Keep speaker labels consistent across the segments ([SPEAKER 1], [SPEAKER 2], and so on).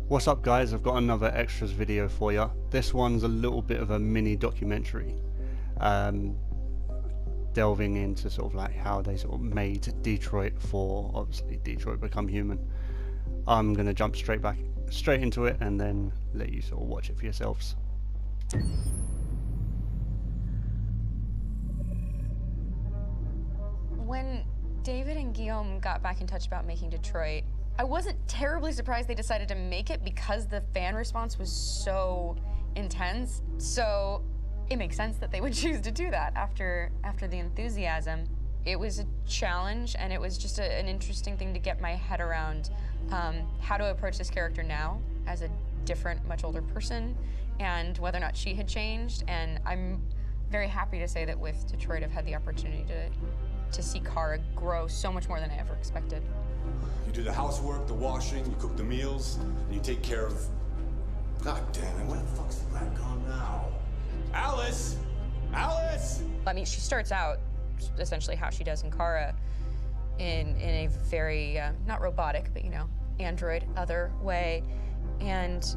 [SPEAKER 1] What's up guys, I've got another extras video for you. This one's a little bit of a mini documentary, delving into sort of like how they sort of made Detroit for, obviously, Detroit Become Human. I'm gonna jump straight into it and then let you sort of watch it for yourselves.
[SPEAKER 2] When David and Guillaume got back in touch about making Detroit, I wasn't terribly surprised they decided to make it because the fan response was so intense. So it makes sense that they would choose to do that after the enthusiasm. It was a challenge, and it was just an interesting thing to get my head around how to approach this character now as a different, much older person, and whether or not she had changed. And I'm very happy to say that with Detroit, I've had the opportunity to see Kara grow so much more than I ever expected.
[SPEAKER 3] You do the housework, the washing, you cook the meals, and you take care of... God damn it, where the fuck's the rat gone now? Alice! Alice!
[SPEAKER 2] I mean, she starts out essentially how she does in Kara in a very, not robotic, but, you know, android, other way, and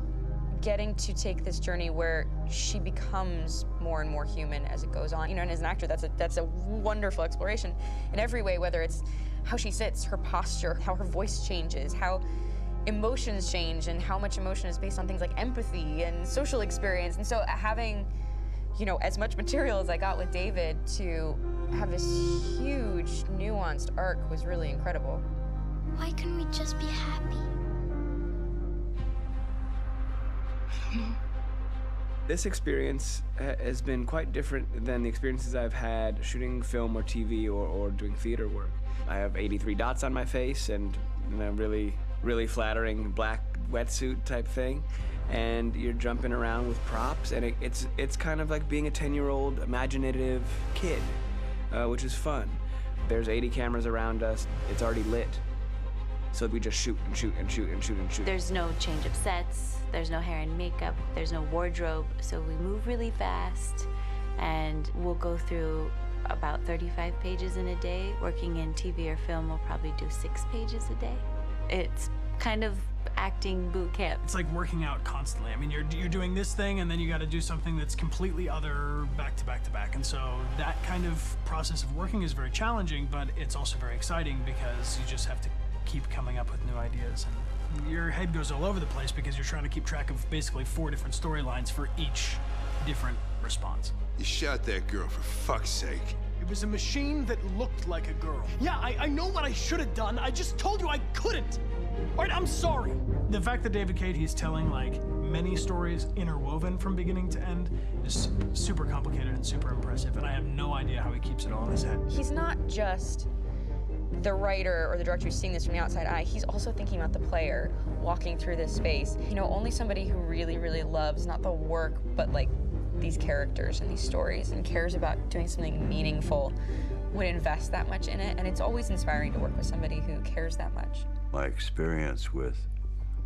[SPEAKER 2] getting to take this journey where she becomes more and more human as it goes on. You know, and as an actor, that's a wonderful exploration in every way, whether it's how she sits, her posture, how her voice changes, how emotions change, and how much emotion is based on things like empathy and social experience. And so having, you know, as much material as I got with David to have this huge, nuanced arc was really incredible.
[SPEAKER 4] Why couldn't we just be happy?
[SPEAKER 5] This experience has been quite different than the experiences I've had shooting film or TV or doing theater work. I have 83 dots on my face and a really flattering black wetsuit type thing, and you're jumping around with props, and it's kind of like being a 10-year-old imaginative kid, which is fun. There's 80 cameras around us. It's already lit. So we just shoot and shoot and shoot and shoot and shoot.
[SPEAKER 6] There's no change of sets, there's no hair and makeup, there's no wardrobe, so we move really fast, and we'll go through about 35 pages in a day. Working in TV or film, we'll probably do 6 pages a day. It's kind of acting boot camp.
[SPEAKER 7] It's like working out constantly. I mean, you're doing this thing, and then you got to do something that's completely other back to back to back. And so that kind of process of working is very challenging, but it's also very exciting because you just have to keep coming up with new ideas, and your head goes all over the place because you're trying to keep track of basically 4 different storylines for each different response.
[SPEAKER 8] You shot that girl, for fuck's sake.
[SPEAKER 9] It was a machine that looked like a girl. Yeah, I know what I should have done. I just told you I couldn't. All right, I'm sorry.
[SPEAKER 7] The fact that David Cade, he's telling like many stories interwoven from beginning to end is super complicated and super impressive, and I have no idea how he keeps it all in his head.
[SPEAKER 2] He's not just the writer or the director who's seeing this from the outside eye, he's also thinking about the player walking through this space. You know, only somebody who really, really loves not the work, but like these characters and these stories and cares about doing something meaningful would invest that much in it. And it's always inspiring to work with somebody who cares that much.
[SPEAKER 10] My experience with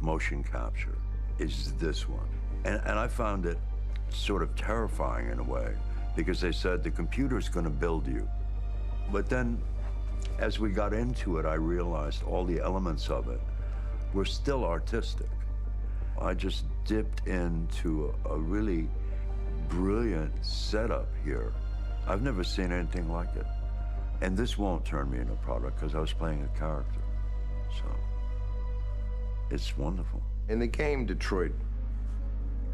[SPEAKER 10] motion capture is this one. And I found it sort of terrifying in a way, because they said the computer's gonna build you. But then, as we got into it, I realized all the elements of it were still artistic. I just dipped into a really brilliant setup here. I've never seen anything like it. And this won't turn me into a product because I was playing a character. So, it's wonderful.
[SPEAKER 8] In the game, Detroit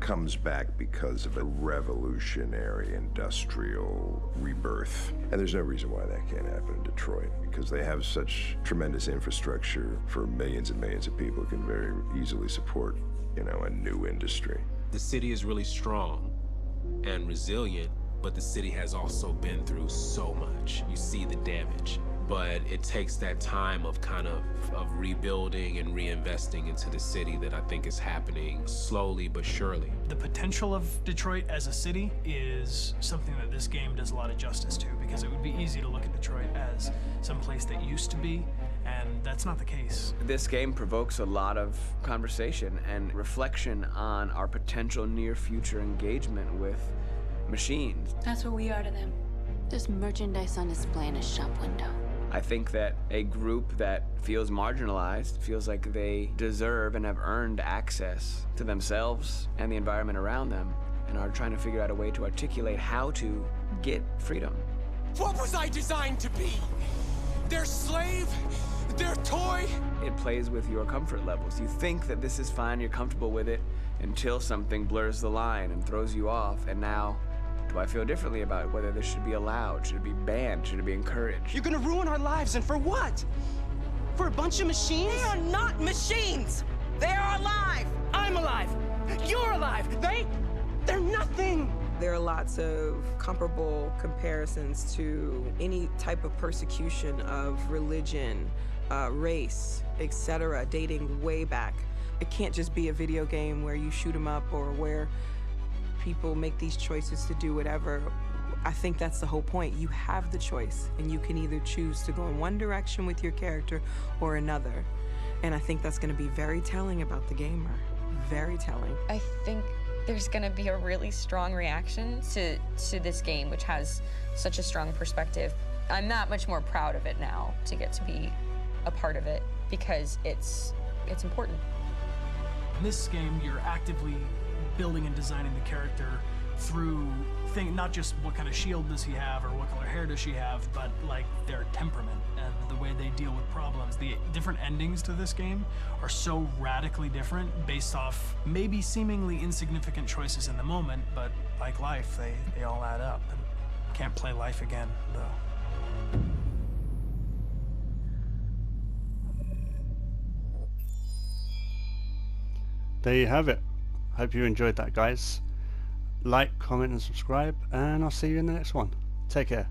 [SPEAKER 8] comes back because of a revolutionary industrial rebirth. And there's no reason why that can't happen in Detroit, because they have such tremendous infrastructure for millions and millions of people who can very easily support, you know, a new industry.
[SPEAKER 11] The city is really strong and resilient, but the city has also been through so much. You see the damage. But it takes that time of kind of rebuilding and reinvesting into the city that I think is happening slowly but surely.
[SPEAKER 7] The potential of Detroit as a city is something that this game does a lot of justice to, because it would be easy to look at Detroit as some place that used to be, and that's not the case.
[SPEAKER 5] This game provokes a lot of conversation and reflection on our potential near future engagement with machines.
[SPEAKER 6] That's what we are to them. There's merchandise on display in a shop window.
[SPEAKER 5] I think that a group that feels marginalized, feels like they deserve and have earned access to themselves and the environment around them, and are trying to figure out a way to articulate how to get freedom.
[SPEAKER 9] What was I designed to be? Their slave? Their toy?
[SPEAKER 5] It plays with your comfort levels. You think that this is fine, you're comfortable with it, until something blurs the line and throws you off, and now, do I feel differently about whether this should be allowed? Should it be banned? Should it be encouraged?
[SPEAKER 9] You're gonna ruin our lives, and for what? For a bunch of machines?
[SPEAKER 12] They are not machines! They are alive!
[SPEAKER 9] I'm alive! You're alive! They're nothing!
[SPEAKER 13] There are lots of comparable comparisons to any type of persecution of religion, race, etc., dating way back. It can't just be a video game where you shoot 'em up or where people make these choices to do whatever. I think that's the whole point. You have the choice, and you can either choose to go in one direction with your character or another. And I think that's going to be very telling about the gamer. Very telling.
[SPEAKER 2] I think there's going to be a really strong reaction to this game, which has such a strong perspective. I'm that much more proud of it now to get to be a part of it because it's important.
[SPEAKER 7] In this game, you're actively building and designing the character through not just what kind of shield does he have or what color hair does she have, but like their temperament and the way they deal with problems. The different endings to this game are so radically different based off maybe seemingly insignificant choices in the moment, but like life, they all add up. And can't play life again, though.
[SPEAKER 1] There you have it. Hope you enjoyed that, guys. Like, comment and subscribe, and I'll see you in the next one. Take care.